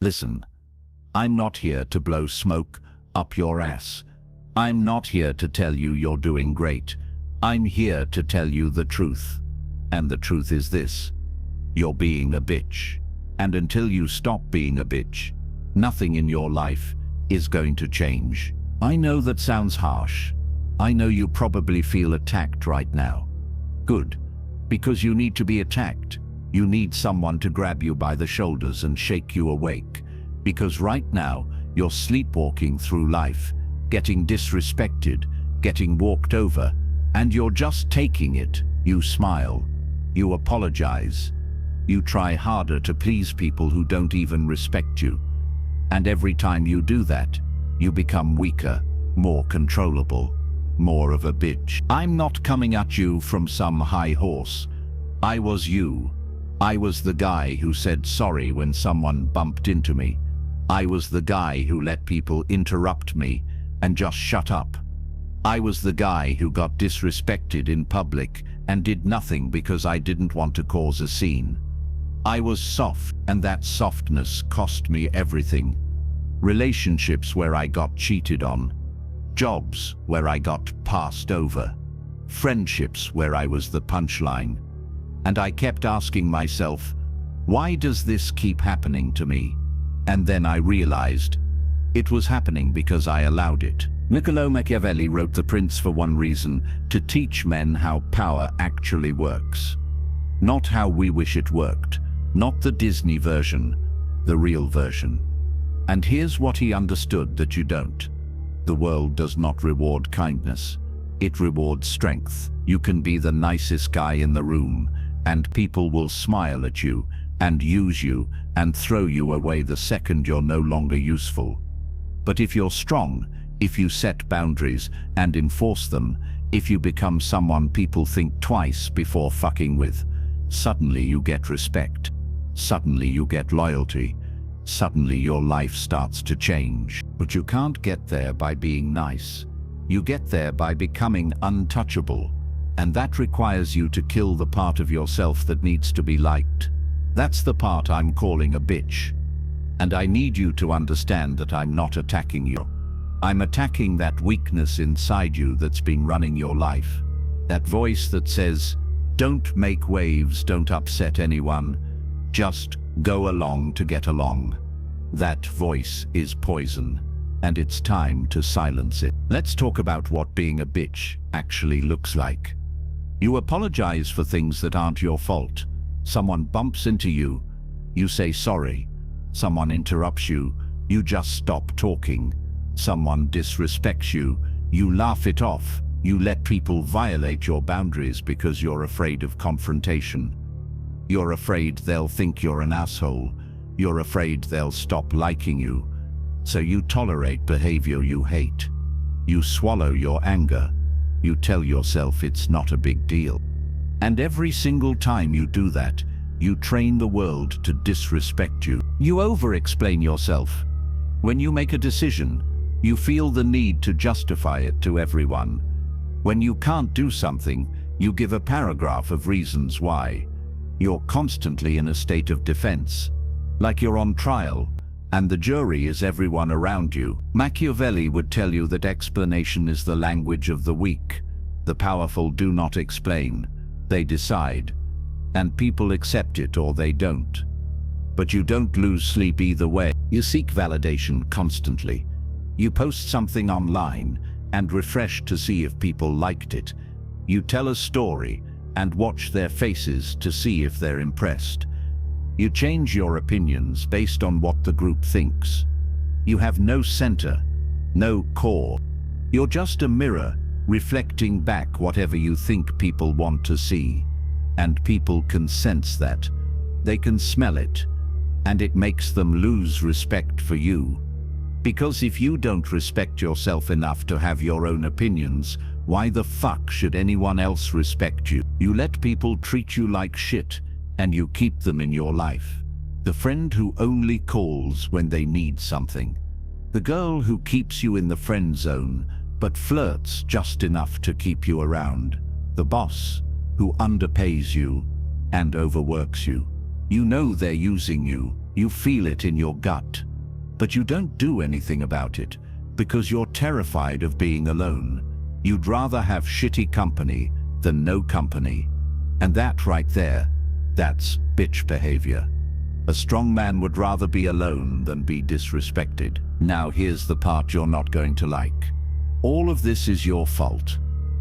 Listen, I'm not here to blow smoke up your ass. I'm not here to tell you you're doing great. I'm here to tell you the truth. And the truth is this: you're being a bitch. And until you stop being a bitch, nothing in your life is going to change. I know that sounds harsh. I know you probably feel attacked right now. Good, because you need to be attacked. You need someone to grab you by the shoulders and shake you awake. Because right now, you're sleepwalking through life, getting disrespected, getting walked over, and you're just taking it. You smile. You apologize. You try harder to please people who don't even respect you. And every time you do that, you become weaker, more controllable, more of a bitch. I'm not coming at you from some high horse. I was you. I was the guy who said sorry when someone bumped into me. I was the guy who let people interrupt me and just shut up. I was the guy who got disrespected in public and did nothing because I didn't want to cause a scene. I was soft, and that softness cost me everything. Relationships where I got cheated on. Jobs where I got passed over. Friendships where I was the punchline. And I kept asking myself, why does this keep happening to me? And then I realized it was happening because I allowed it. Niccolò Machiavelli wrote The Prince for one reason: to teach men how power actually works. Not how we wish it worked, not the Disney version, the real version. And here's what he understood that you don't. The world does not reward kindness. It rewards strength. You can be the nicest guy in the room, and people will smile at you and use you and throw you away the second you're no longer useful. But if you're strong, if you set boundaries and enforce them, if you become someone people think twice before fucking with, suddenly you get respect. Suddenly you get loyalty. Suddenly your life starts to change. But you can't get there by being nice. You get there by becoming untouchable. And that requires you to kill the part of yourself that needs to be liked. That's the part I'm calling a bitch. And I need you to understand that I'm not attacking you. I'm attacking that weakness inside you that's been running your life. That voice that says, don't make waves, don't upset anyone, just go along to get along. That voice is poison, and it's time to silence it. Let's talk about what being a bitch actually looks like. You apologize for things that aren't your fault. Someone bumps into you, you say sorry. Someone interrupts you, you just stop talking. Someone disrespects you, you laugh it off. You let people violate your boundaries because you're afraid of confrontation. You're afraid they'll think you're an asshole. You're afraid they'll stop liking you. So you tolerate behavior you hate. You swallow your anger. You tell yourself it's not a big deal. And every single time you do that, you train the world to disrespect you. You over-explain yourself. When you make a decision, you feel the need to justify it to everyone. When you can't do something, you give a paragraph of reasons why. You're constantly in a state of defense, like you're on trial, and the jury is everyone around you. Machiavelli would tell you that explanation is the language of the weak. The powerful do not explain, they decide. And people accept it or they don't. But you don't lose sleep either way. You seek validation constantly. You post something online and refresh to see if people liked it. You tell a story and watch their faces to see if they're impressed. You change your opinions based on what the group thinks. You have no center, no core. You're just a mirror reflecting back whatever you think people want to see. And people can sense that. They can smell it. And it makes them lose respect for you. Because if you don't respect yourself enough to have your own opinions, why the fuck should anyone else respect you? You let people treat you like shit, and you keep them in your life. The friend who only calls when they need something. The girl who keeps you in the friend zone, but flirts just enough to keep you around. The boss who underpays you and overworks you. You know they're using you, You feel it in your gut, but you don't do anything about it because you're terrified of being alone. You'd rather have shitty company than no company. And that right there, that's bitch behavior. A strong man would rather be alone than be disrespected. Now here's the part you're not going to like. All of this is your fault.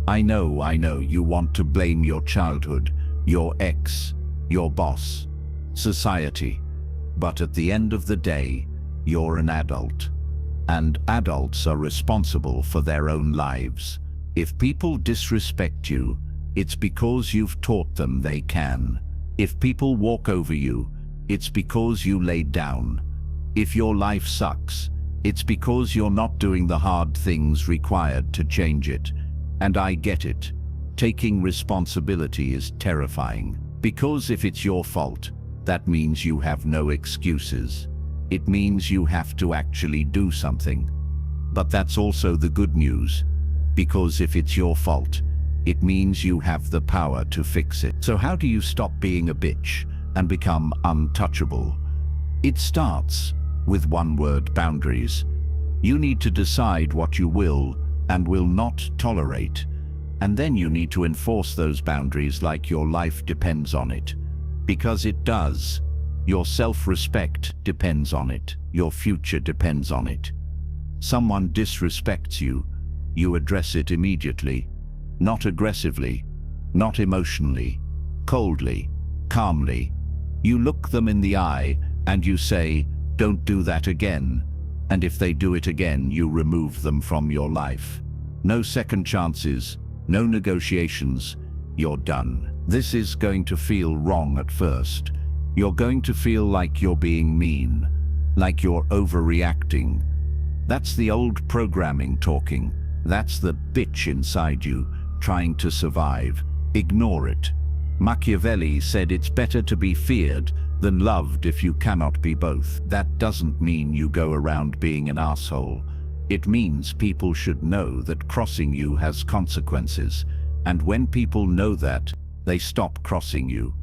I know you want to blame your childhood, your ex, your boss, society. But at the end of the day, you're an adult. And adults are responsible for their own lives. If people disrespect you, it's because you've taught them they can. If people walk over you, it's because you laid down. If your life sucks, it's because you're not doing the hard things required to change it. And I get it. Taking responsibility is terrifying. Because if it's your fault, that means you have no excuses. It means you have to actually do something. But that's also the good news. Because if it's your fault, it means you have the power to fix it. So how do you stop being a bitch and become untouchable? It starts with one word: boundaries. You need to decide what you will and will not tolerate. And then you need to enforce those boundaries like your life depends on it. Because it does. Your self-respect depends on it. Your future depends on it. Someone disrespects you, you address it immediately. Not aggressively, not emotionally, coldly, calmly. You look them in the eye and you say, "Don't do that again." And if they do it again, you remove them from your life. No second chances, no negotiations. You're done. This is going to feel wrong at first. You're going to feel like you're being mean, like you're overreacting. That's the old programming talking. That's the bitch inside you, trying to survive. Ignore it. Machiavelli said it's better to be feared than loved if you cannot be both. That doesn't mean you go around being an asshole. It means people should know that crossing you has consequences. And when people know that, they stop crossing you.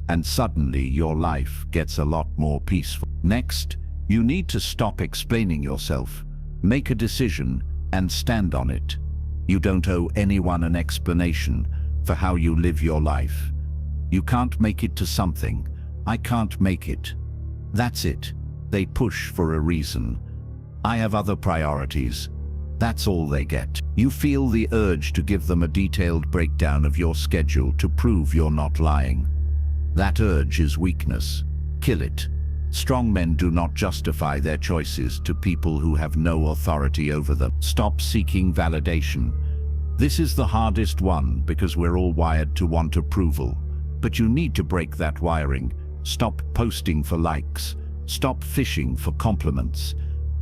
And suddenly your life gets a lot more peaceful. Next, you need to stop explaining yourself. Make a decision and stand on it. You don't owe anyone an explanation for how you live your life. You can't make it to something. I can't make it. That's it. They push for a reason. I have other priorities. That's all they get. You feel the urge to give them a detailed breakdown of your schedule to prove you're not lying. That urge is weakness. Kill it. Strong men do not justify their choices to people who have no authority over them. Stop seeking validation. This is the hardest one because we're all wired to want approval. But you need to break that wiring. Stop posting for likes. Stop fishing for compliments.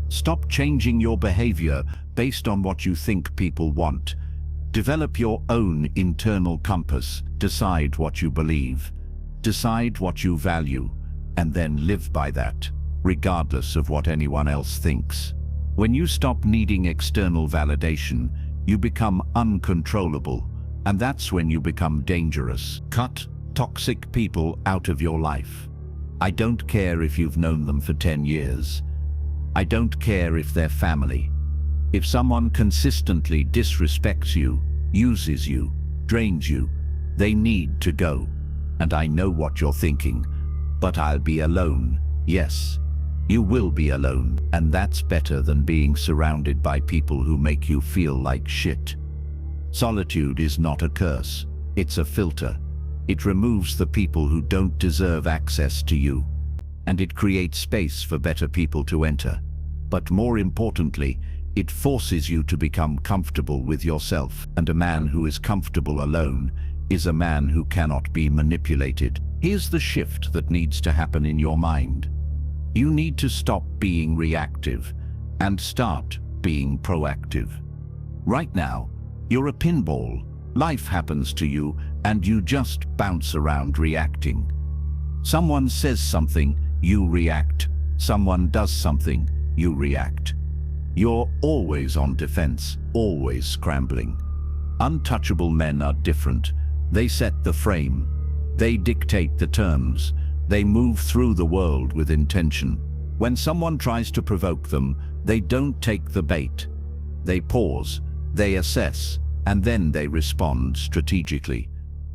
Stop changing your behavior based on what you think people want. Develop your own internal compass. Decide what you believe. Decide what you value, and then live by that, regardless of what anyone else thinks. When you stop needing external validation, you become uncontrollable, and that's when you become dangerous. Cut toxic people out of your life. I don't care if you've known them for 10 years. I don't care if they're family. If someone consistently disrespects you, uses you, drains you, they need to go. And I know what you're thinking, but I'll be alone. Yes, you will be alone, and that's better than being surrounded by people who make you feel like shit. Solitude is not a curse, it's a filter. It removes the people who don't deserve access to you, and it creates space for better people to enter. But more importantly, it forces you to become comfortable with yourself, and a man who is comfortable alone is a man who cannot be manipulated. Here's the shift that needs to happen in your mind. You need to stop being reactive and start being proactive. Right now, you're a pinball. Life happens to you and you just bounce around reacting. Someone says something, you react. Someone does something, you react. You're always on defense, always scrambling. Untouchable men are different. They set the frame. They dictate the terms. They move through the world with intention. When someone tries to provoke them, they don't take the bait. They pause, they assess, and then they respond strategically.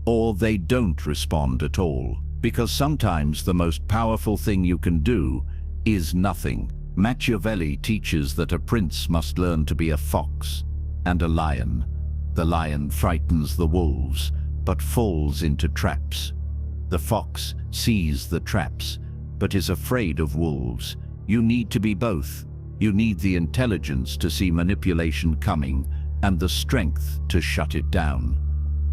Or they don't respond at all, because sometimes the most powerful thing you can do is nothing. Machiavelli teaches that a prince must learn to be a fox and a lion. The lion frightens the wolves, but falls into traps. The fox sees the traps, but is afraid of wolves. You need to be both. You need the intelligence to see manipulation coming and the strength to shut it down.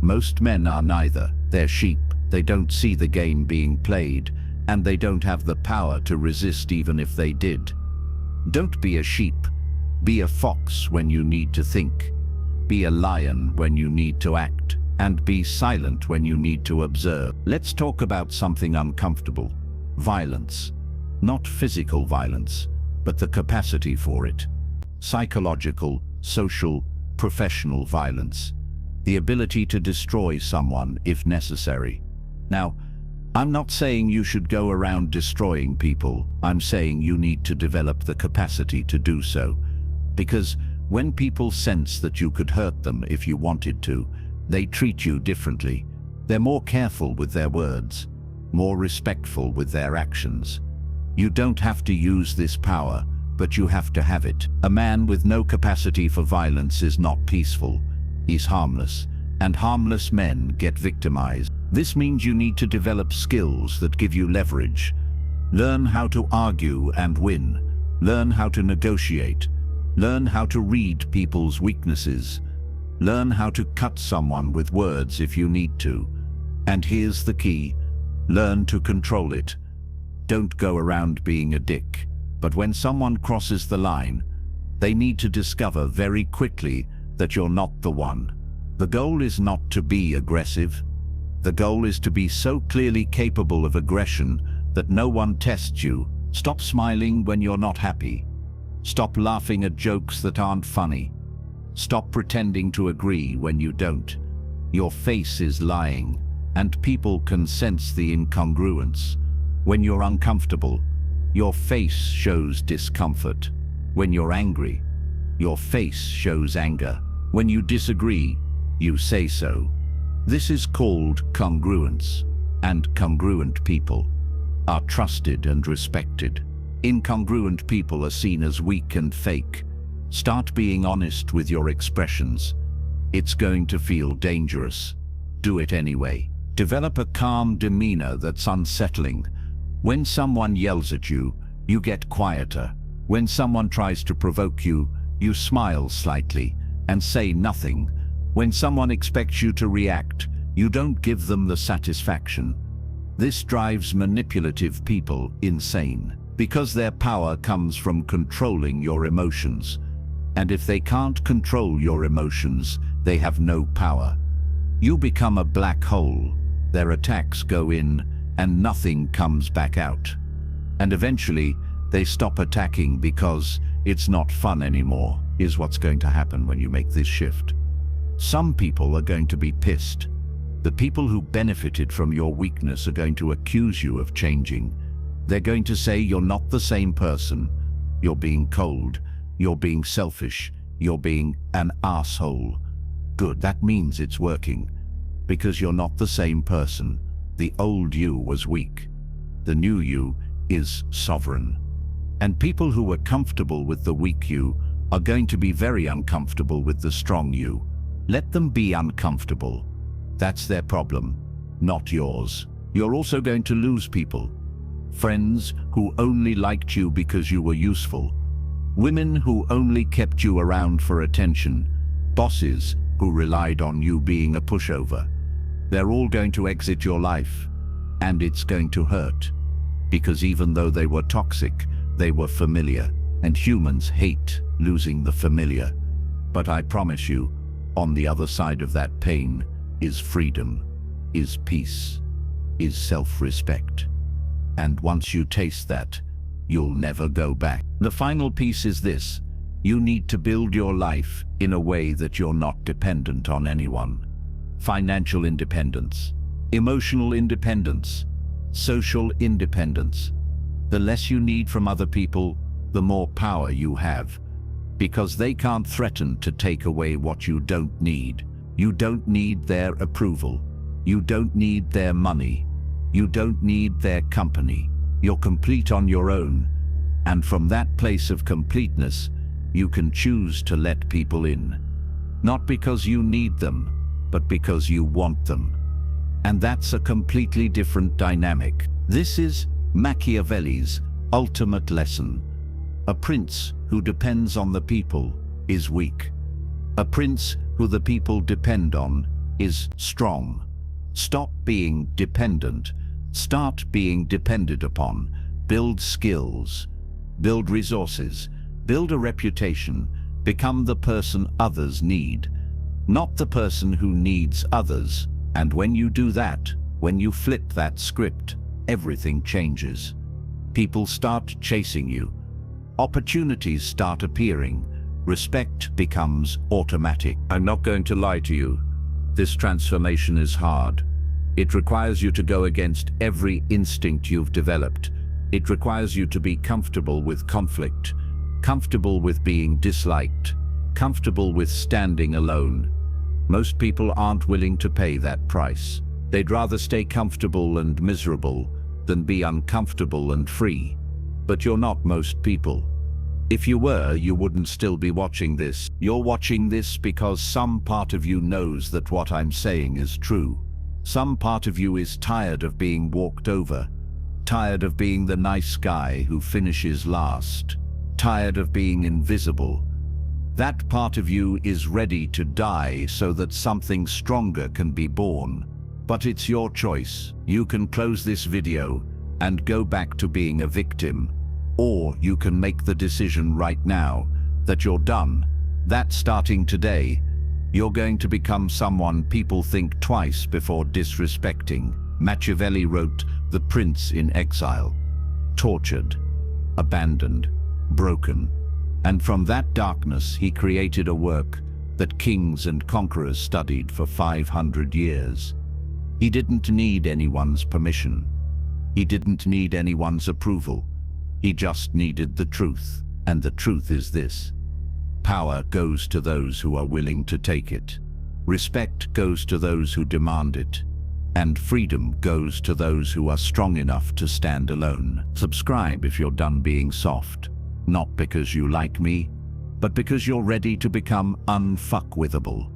Most men are neither. They're sheep. They don't see the game being played, and they don't have the power to resist even if they did. Don't be a sheep. Be a fox when you need to think. Be a lion when you need to act. And be silent when you need to observe. Let's talk about something uncomfortable. Violence. Not physical violence, but the capacity for it. Psychological, social, professional violence. The ability to destroy someone if necessary. Now, I'm not saying you should go around destroying people. I'm saying you need to develop the capacity to do so. Because when people sense that you could hurt them if you wanted to, they treat you differently. They're more careful with their words, more respectful with their actions. You don't have to use this power, but you have to have it. A man with no capacity for violence is not peaceful. He's harmless, and harmless men get victimized. This means you need to develop skills that give you leverage. Learn how to argue and win. Learn how to negotiate. Learn how to read people's weaknesses. Learn how to cut someone with words if you need to. And here's the key: learn to control it. Don't go around being a dick. But when someone crosses the line, they need to discover very quickly that you're not the one. The goal is not to be aggressive. The goal is to be so clearly capable of aggression that no one tests you. Stop smiling when you're not happy. Stop laughing at jokes that aren't funny. Stop pretending to agree when you don't. Your face is lying, and people can sense the incongruence. When you're uncomfortable, your face shows discomfort. When you're angry, your face shows anger. When you disagree, you say so. This is called congruence, and congruent people are trusted and respected. Incongruent people are seen as weak and fake. Start being honest with your expressions. It's going to feel dangerous. Do it anyway. Develop a calm demeanor that's unsettling. When someone yells at you, you get quieter. When someone tries to provoke you, you smile slightly and say nothing. When someone expects you to react, you don't give them the satisfaction. This drives manipulative people insane, because their power comes from controlling your emotions. And if they can't control your emotions, they have no power. You become a black hole. Their attacks go in, and nothing comes back out. And eventually, they stop attacking because it's not fun anymore. Is what's going to happen when you make this shift. Some people are going to be pissed. The people who benefited from your weakness are going to accuse you of changing. They're going to say you're not the same person. You're being cold. You're being selfish. You're being an asshole. Good, that means it's working. Because you're not the same person. The old you was weak. The new you is sovereign. And people who are comfortable with the weak you are going to be very uncomfortable with the strong you. Let them be uncomfortable. That's their problem, not yours. You're also going to lose people. Friends who only liked you because you were useful. Women who only kept you around for attention. Bosses who relied on you being a pushover. They're all going to exit your life, and it's going to hurt. Because even though they were toxic, they were familiar, and humans hate losing the familiar. But I promise you, on the other side of that pain is freedom, is peace, is self-respect. And once you taste that, you'll never go back. The final piece is this: you need to build your life in a way that you're not dependent on anyone. Financial independence, emotional independence, Social independence. The less you need from other people, the more power you have. Because they can't threaten to take away what you don't need. You don't need their approval. You don't need their money. You don't need their company. You're complete on your own. And from that place of completeness, you can choose to let people in. Not because you need them, but because you want them. And that's a completely different dynamic. This is Machiavelli's ultimate lesson. A prince who depends on the people is weak. A prince who the people depend on is strong. Stop being dependent. Start being depended upon. Build skills. Build resources. Build a reputation. Become the person others need, not the person who needs others. And when you do that, when you flip that script, everything changes. People start chasing you. Opportunities start appearing. Respect becomes automatic. I'm not going to lie to you. This transformation is hard. It requires you to go against every instinct you've developed. It requires you to be comfortable with conflict, comfortable with being disliked, comfortable with standing alone. Most people aren't willing to pay that price. They'd rather stay comfortable and miserable than be uncomfortable and free. But you're not most people. If you were, you wouldn't still be watching this. You're watching this because some part of you knows that what I'm saying is true. Some part of you is tired of being walked over, tired of being the nice guy who finishes last, tired of being invisible. That part of you is ready to die so that something stronger can be born. But it's your choice. You can close this video and go back to being a victim. Or you can make the decision right now that you're done. That starting today, you're going to become someone people think twice before disrespecting. Machiavelli wrote The Prince in Exile. Tortured, abandoned, broken. And from that darkness he created a work that kings and conquerors studied for 500 years. He didn't need anyone's permission. He didn't need anyone's approval. He just needed the truth. And the truth is this: power goes to those who are willing to take it. Respect goes to those who demand it. And freedom goes to those who are strong enough to stand alone. Subscribe if you're done being soft. Not because you like me, but because you're ready to become unfuckwithable.